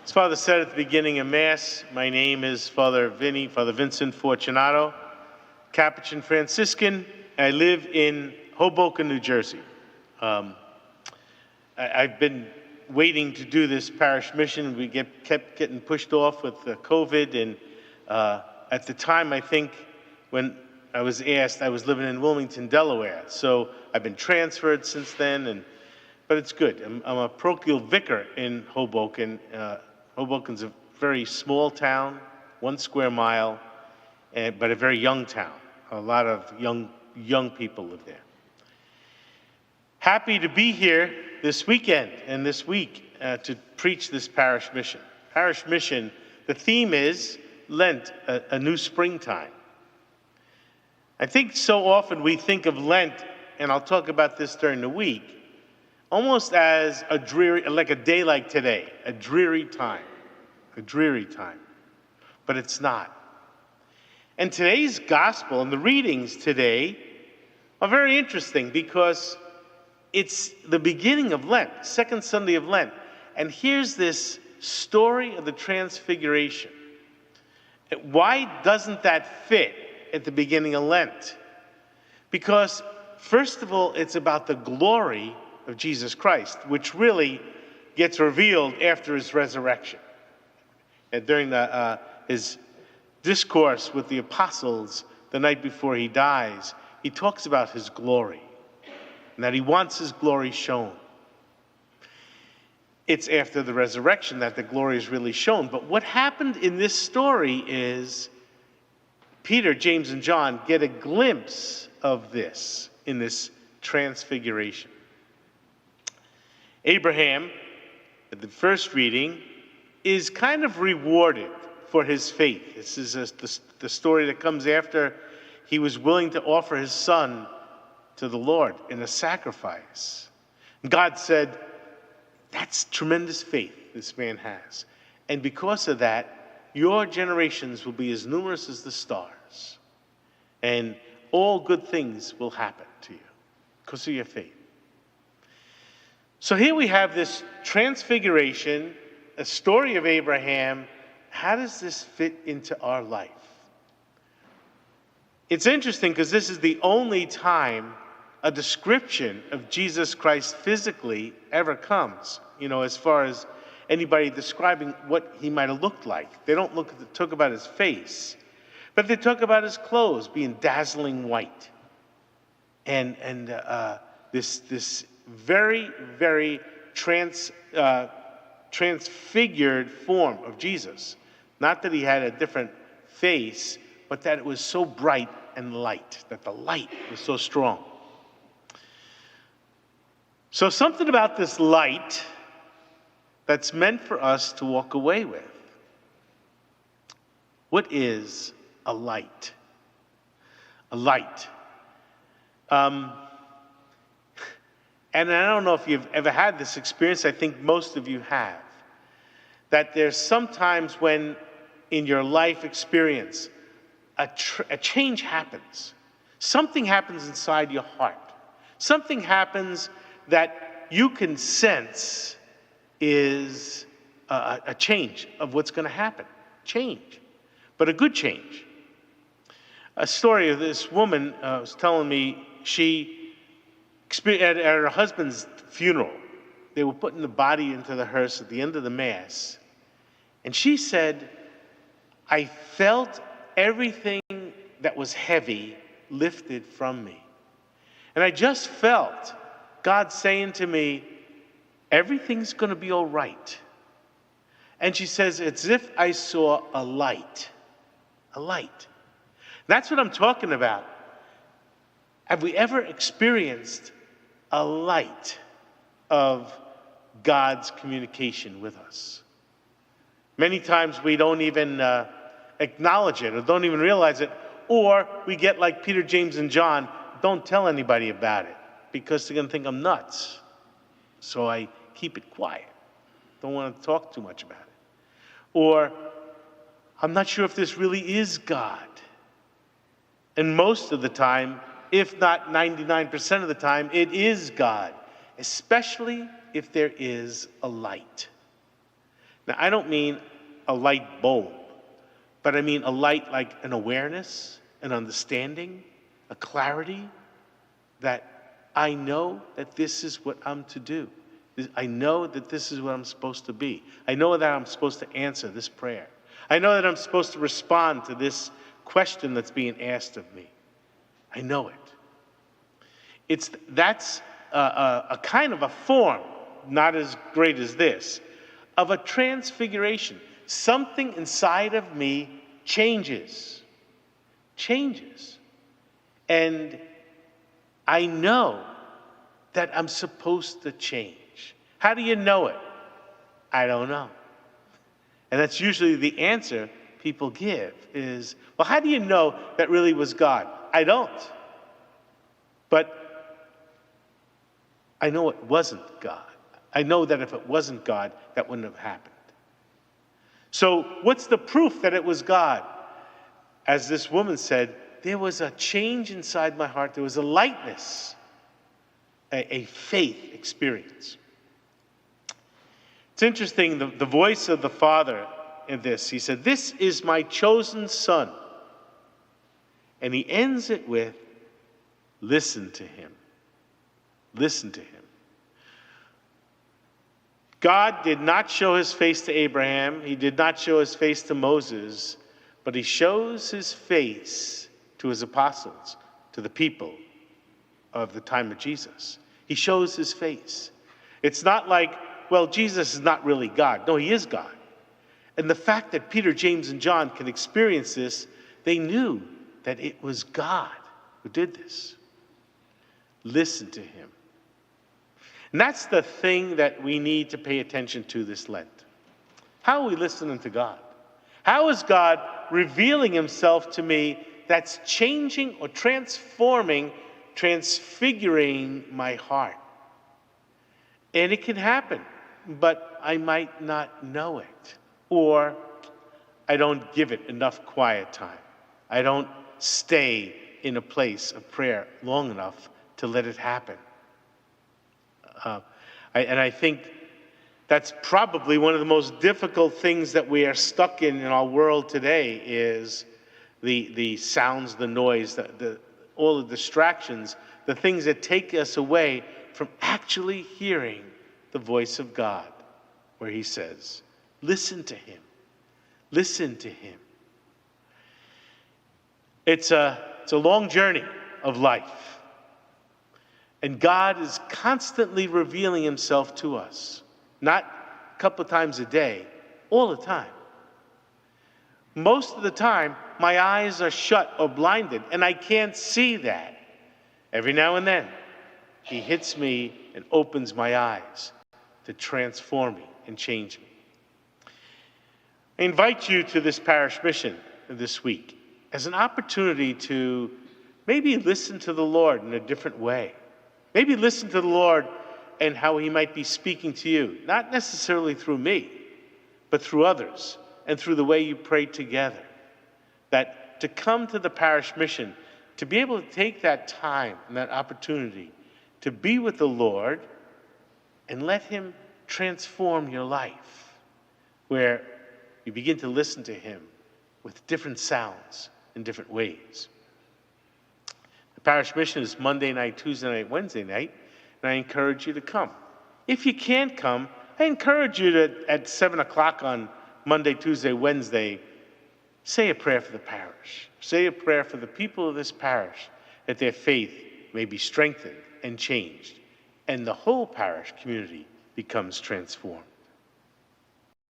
As Father said at the beginning of Mass, my name is Father Vincent Fortunato, Capuchin Franciscan. I live in Hoboken, New Jersey. I've been waiting to do this parish mission. We kept getting pushed off with COVID, and at the time, I think, when I was asked, I was living in Wilmington, Delaware. So I've been transferred since then, but it's good. I'm a parochial vicar in Hoboken. Hoboken's a very small town, 1 square mile, but a very young town. A lot of young people live there. Happy to be here this weekend and this week to preach this parish mission. Parish mission, the theme is Lent, a new springtime. I think so often we think of Lent, and I'll talk about this during the week, almost as a day like today, a dreary time. But it's not. And today's gospel and the readings today are very interesting because it's the beginning of Lent, second Sunday of Lent. And here's this story of the Transfiguration. Why doesn't that fit at the beginning of Lent? Because, first of all, it's about the glory of Jesus Christ, which really gets revealed after his resurrection. And during his discourse with the apostles the night before he dies, he talks about his glory and that he wants his glory shown. It's after the resurrection that the glory is really shown. But what happened in this story is Peter, James, and John get a glimpse of this in this transfiguration. Abraham, at the first reading, is kind of rewarded for his faith. This is the story that comes after he was willing to offer his son to the Lord in a sacrifice. And God said, that's tremendous faith this man has. And because of that, your generations will be as numerous as the stars. And all good things will happen to you because of your faith. So here we have this transfiguration, a story of Abraham. How does this fit into our life? It's interesting because this is the only time a description of Jesus Christ physically ever comes, as far as anybody describing what he might have looked like. They don't talk about his face, but they talk about his clothes being dazzling white. And this very, very transfigured form of Jesus. Not that he had a different face, but that it was so bright and light, that the light was so strong. So something about this light that's meant for us to walk away with. What is a light? A light. And I don't know if you've ever had this experience. I think most of you have. That there's sometimes when in your life experience a change happens. Something happens inside your heart. Something happens that you can sense is a change of what's going to happen. Change. But a good change. A story of this woman was telling me she at her husband's funeral, they were putting the body into the hearse at the end of the Mass. And she said, I felt everything that was heavy lifted from me. And I just felt God saying to me, everything's going to be all right. And she says, it's as if I saw a light. A light. That's what I'm talking about. Have we ever experienced a light of God's communication with us? Many times we don't even acknowledge it or don't even realize it, or we get like Peter, James, and John, don't tell anybody about it because they're going to think I'm nuts. So I keep it quiet. Don't want to talk too much about it. Or I'm not sure if this really is God. And most of the time, if not 99% of the time, it is God, especially if there is a light. Now, I don't mean a light bulb, but I mean a light like an awareness, an understanding, a clarity that I know that this is what I'm to do. I know that this is what I'm supposed to be. I know that I'm supposed to answer this prayer. I know that I'm supposed to respond to this question that's being asked of me. I know it. That's a kind of a form, not as great as this, of a transfiguration. Something inside of me changes. And I know that I'm supposed to change. How do you know it? I don't know. And that's usually the answer people give is, well, how do you know that really was God? I don't. But I know it wasn't God. I know that if it wasn't God, that wouldn't have happened. So what's the proof that it was God? As this woman said, there was a change inside my heart. There was a lightness, a faith experience. It's interesting, the voice of the Father in this. He said, "This is my chosen Son." And he ends it with, listen to him. Listen to him. God did not show his face to Abraham. He did not show his face to Moses, but he shows his face to his apostles, to the people of the time of Jesus. He shows his face. It's not like, well, Jesus is not really God. No, he is God. And the fact that Peter, James, and John can experience this, they knew that it was God who did this. Listen to him. And that's the thing that we need to pay attention to this Lent. How are we listening to God? How is God revealing himself to me that's changing or transforming, transfiguring my heart? And it can happen, but I might not know it. Or I don't give it enough quiet time. I don't stay in a place of prayer long enough to let it happen. I think that's probably one of the most difficult things that we are stuck in our world today is the sounds, the noise, all the distractions, the things that take us away from actually hearing the voice of God, where he says, listen to him. Listen to him. It's a long journey of life. And God is constantly revealing himself to us. Not a couple of times a day, all the time. Most of the time, my eyes are shut or blinded, and I can't see that. Every now and then, he hits me and opens my eyes to transform me and change me. I invite you to this parish mission this week as an opportunity to maybe listen to the Lord in a different way. Maybe listen to the Lord and how he might be speaking to you, not necessarily through me, but through others and through the way you pray together. That to come to the parish mission, to be able to take that time and that opportunity to be with the Lord and let him transform your life, where you begin to listen to him with different sounds in different ways. The parish mission is Monday night, Tuesday night, Wednesday night, and I encourage you to come. If you can't come, I encourage you to, at 7 o'clock on Monday, Tuesday, Wednesday, say a prayer for the parish. Say a prayer for the people of this parish, that their faith may be strengthened and changed, and the whole parish community becomes transformed.